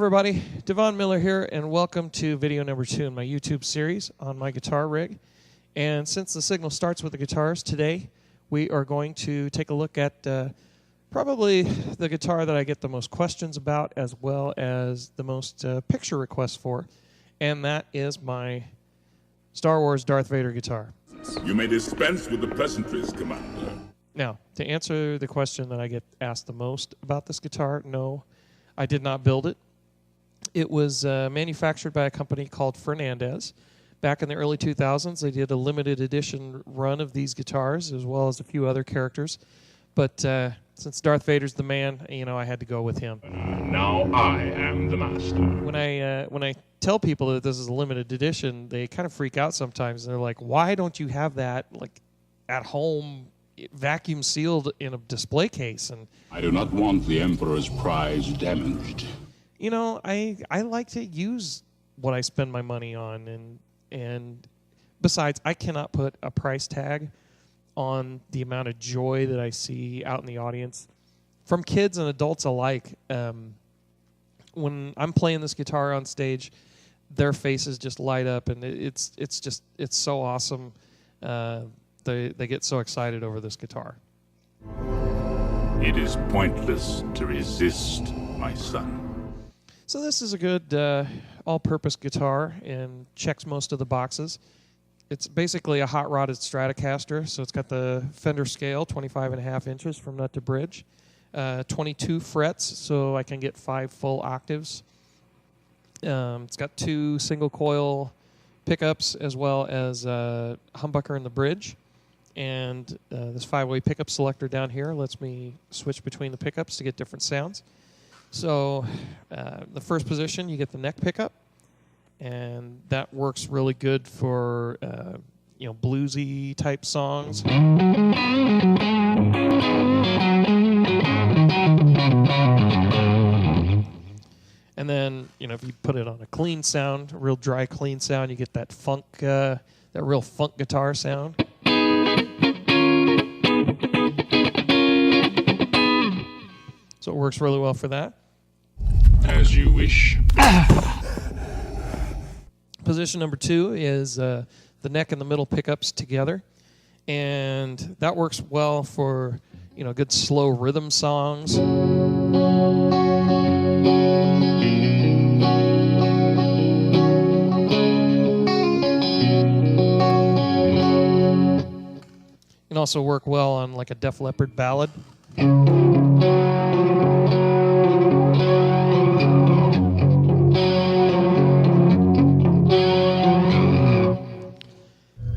everybody, Devon Miller here, and welcome to video number 2 in my YouTube series on my guitar rig. And since the signal starts with the guitars, today we are going to take a look at probably the guitar that I get the most questions about, as well as the most picture requests for, and that is my Star Wars Darth Vader guitar. You may dispense with the pleasantries, Commander. Now, to answer the question that I get asked the most about this guitar, no, I did not build it. It was manufactured by a company called Fernandez. Back in the early 2000s, they did a limited edition run of these guitars, as well as a few other characters. But since Darth Vader's the man, you know, I had to go with him. Now I am the master. When I tell people that this is a limited edition, they kind of freak out sometimes. They're like, "Why don't you have that like at home, vacuum sealed in a display case?" And I do not want the Emperor's prize damaged. you know, I like to use what I spend my money on, and besides, I cannot put a price tag on the amount of joy that I see out in the audience from kids and adults alike. When I'm playing this guitar on stage, their faces just light up, and it's so awesome. They get so excited over this guitar. It is pointless to resist, my son. So this is a good all-purpose guitar and checks most of the boxes. It's basically a hot-rodded Stratocaster, so it's got the Fender scale, 25.5 inches from nut to bridge, 22 frets, so I can get 5 full octaves. It's got 2 single-coil pickups, as well as a humbucker in the bridge. And this 5-way pickup selector down here lets me switch between the pickups to get different sounds. So the first position, you get the neck pickup, and that works really good for bluesy type songs. And then, if you put it on a clean sound, a real dry, clean sound, you get that funk, that real funk guitar sound. So it works really well for that. As you wish. Position number 2 is the neck and the middle pickups together, and that works well for good slow rhythm songs. Can also work well on like a Def Leppard ballad.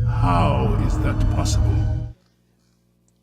How is that possible?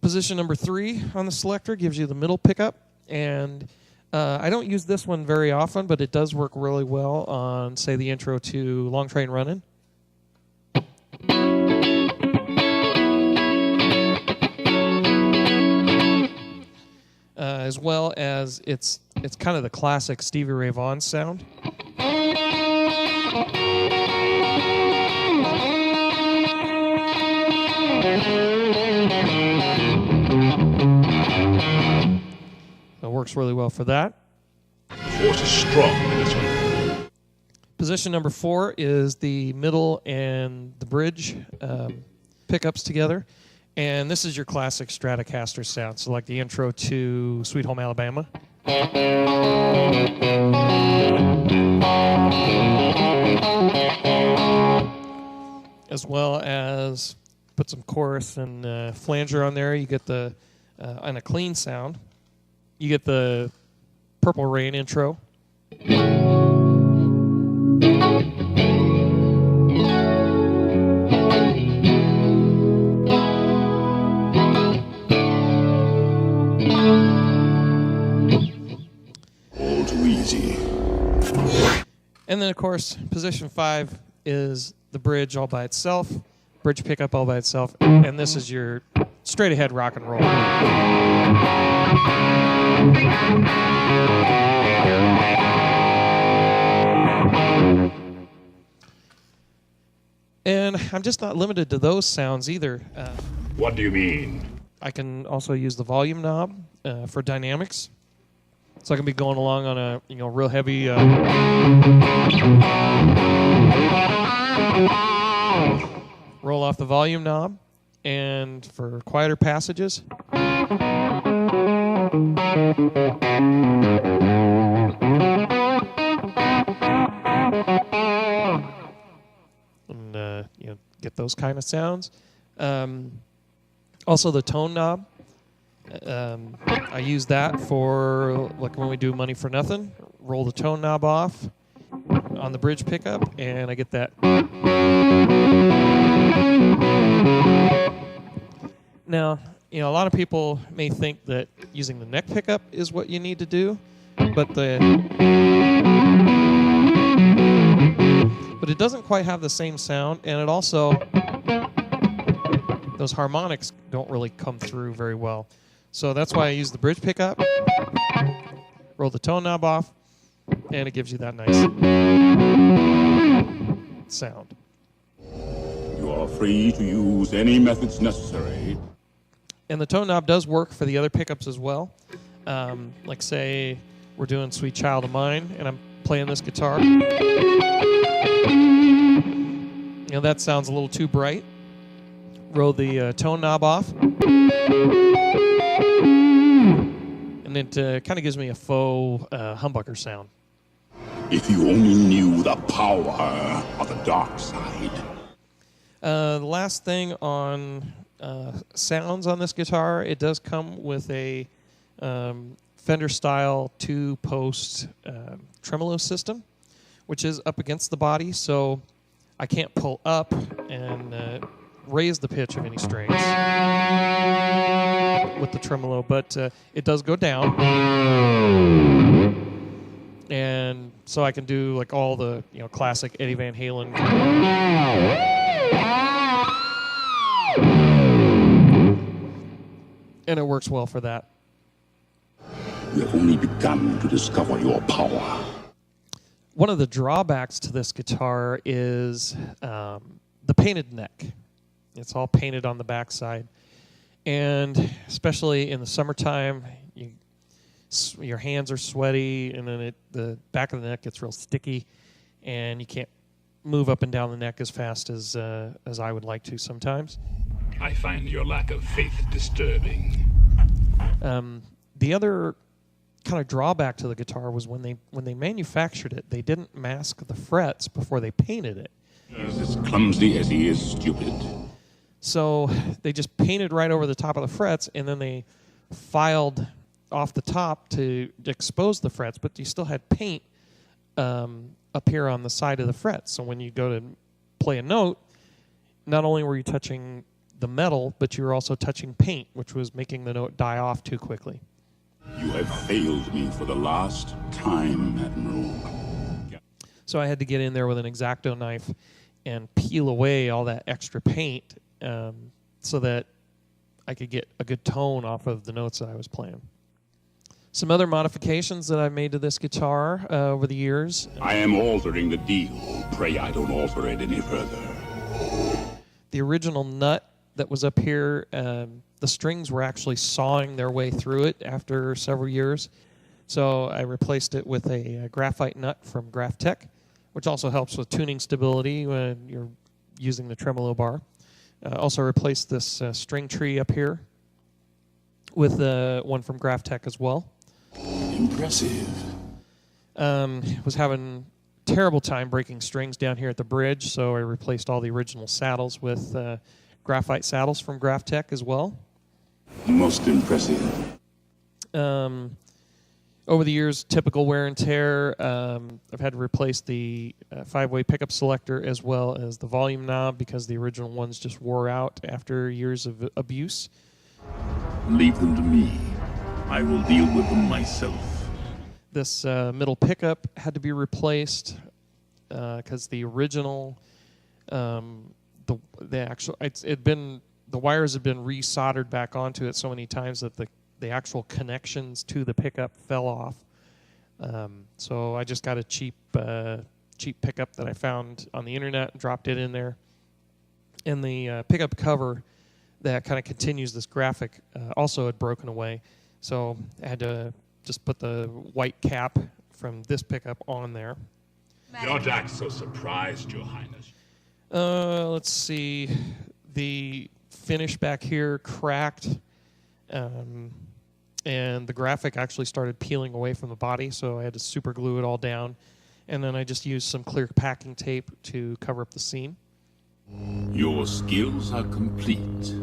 Position number 3 on the selector gives you the middle pickup, and I don't use this one very often, but it does work really well on, say, the intro to Long Train Runnin'. As well as it's kind of the classic Stevie Ray Vaughan sound. It works really well for that. Force is strong in this one. Position number 4 is the middle and the bridge pickups together. And this is your classic Stratocaster sound, so like the intro to Sweet Home Alabama. As well as put some chorus and flanger on there. You get the, on a clean sound, you get the Purple Rain intro. All too easy. And then, of course, position 5 is the bridge all by itself, bridge pickup all by itself, and this is your straight-ahead rock and roll. And I'm just not limited to those sounds either. What do you mean? I can also use the volume knob for dynamics. So I can be going along on a real heavy roll off the volume knob, and for quieter passages. And get those kind of sounds. Also the tone knob. I use that for like when we do Money for Nothing. Roll the tone knob off on the bridge pickup, and I get that. Now, a lot of people may think that using the neck pickup is what you need to do, but it doesn't quite have the same sound, and it also, those harmonics don't really come through very well. So that's why I use the bridge pickup, roll the tone knob off, and it gives you that nice sound. You are free to use any methods necessary. And the tone knob does work for the other pickups as well. Like say we're doing Sweet Child of Mine, and I'm playing this guitar. That sounds a little too bright. Roll the tone knob off. And it kind of gives me a faux humbucker sound. If you only knew the power of the dark side. The last thing on sounds on this guitar, it does come with a Fender-style 2-post tremolo system, which is up against the body, so I can't pull up and raise the pitch of any strings with the tremolo, but it does go down, and so I can do like all the classic Eddie Van Halen, and it works well for that. You have only begun to discover your power. One of the drawbacks to this guitar is the painted neck. It's all painted on the backside, and especially in the summertime, your hands are sweaty, and then the back of the neck gets real sticky, and you can't move up and down the neck as fast as I would like to sometimes. I find your lack of faith disturbing. The other kind of drawback to the guitar was when they manufactured it, they didn't mask the frets before they painted it. He is as clumsy as he is stupid. So they just painted right over the top of the frets, and then they filed off the top to expose the frets, but you still had paint up here on the side of the frets. So when you go to play a note, not only were you touching the metal, but you were also touching paint, which was making the note die off too quickly. You have failed me for the last time, Admiral. So I had to get in there with an X-Acto knife and peel away all that extra paint so that I could get a good tone off of the notes that I was playing. Some other modifications that I've made to this guitar over the years. I am altering the deal. Pray I don't alter it any further. The original nut that was up here, the strings were actually sawing their way through it after several years. So I replaced it with a graphite nut from Graphtec, which also helps with tuning stability when you're using the tremolo bar. Also replaced this string tree up here with one from Graphtec as well. Impressive. Was having a terrible time breaking strings down here at the bridge, so I replaced all the original saddles with graphite saddles from Graphtec as well. Most impressive. Over the years, typical wear and tear. I've had to replace the 5-way pickup selector as well as the volume knob because the original ones just wore out after years of abuse. Leave them to me. I will deal with them myself. This middle pickup had to be replaced because the original, the wires had been resoldered back onto it so many times that the actual connections to the pickup fell off. So I just got a cheap pickup that I found on the internet and dropped it in there. And the pickup cover that kind of continues this graphic also had broken away. So I had to just put the white cap from this pickup on there. Your act so surprised, Your Highness. Let's see. The finish back here cracked, and the graphic actually started peeling away from the body, so I had to super glue it all down. And then I just used some clear packing tape to cover up the seam. Your skills are complete.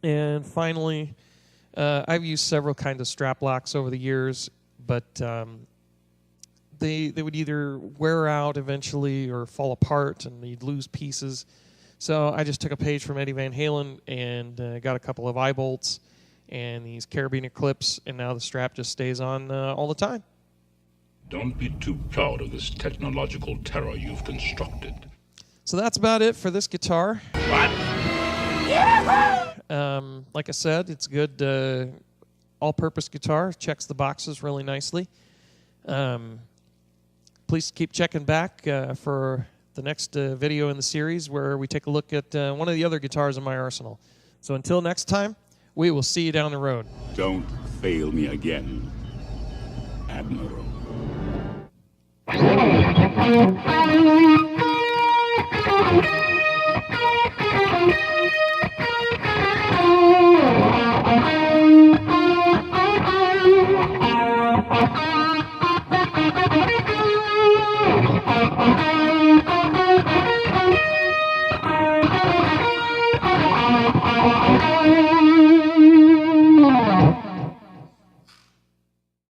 And finally, I've used several kinds of strap locks over the years, but they would either wear out eventually or fall apart, and you'd lose pieces. So I just took a page from Eddie Van Halen and got a couple of eye bolts and these carabiner clips, and now the strap just stays on all the time. Don't be too proud of this technological terror you've constructed. So that's about it for this guitar. What? Like I said, it's a good all-purpose guitar. Checks the boxes really nicely. Please keep checking back for the next video in the series where we take a look at one of the other guitars in my arsenal. So until next time, we will see you down the road. Don't fail me again, Admiral. Thank you.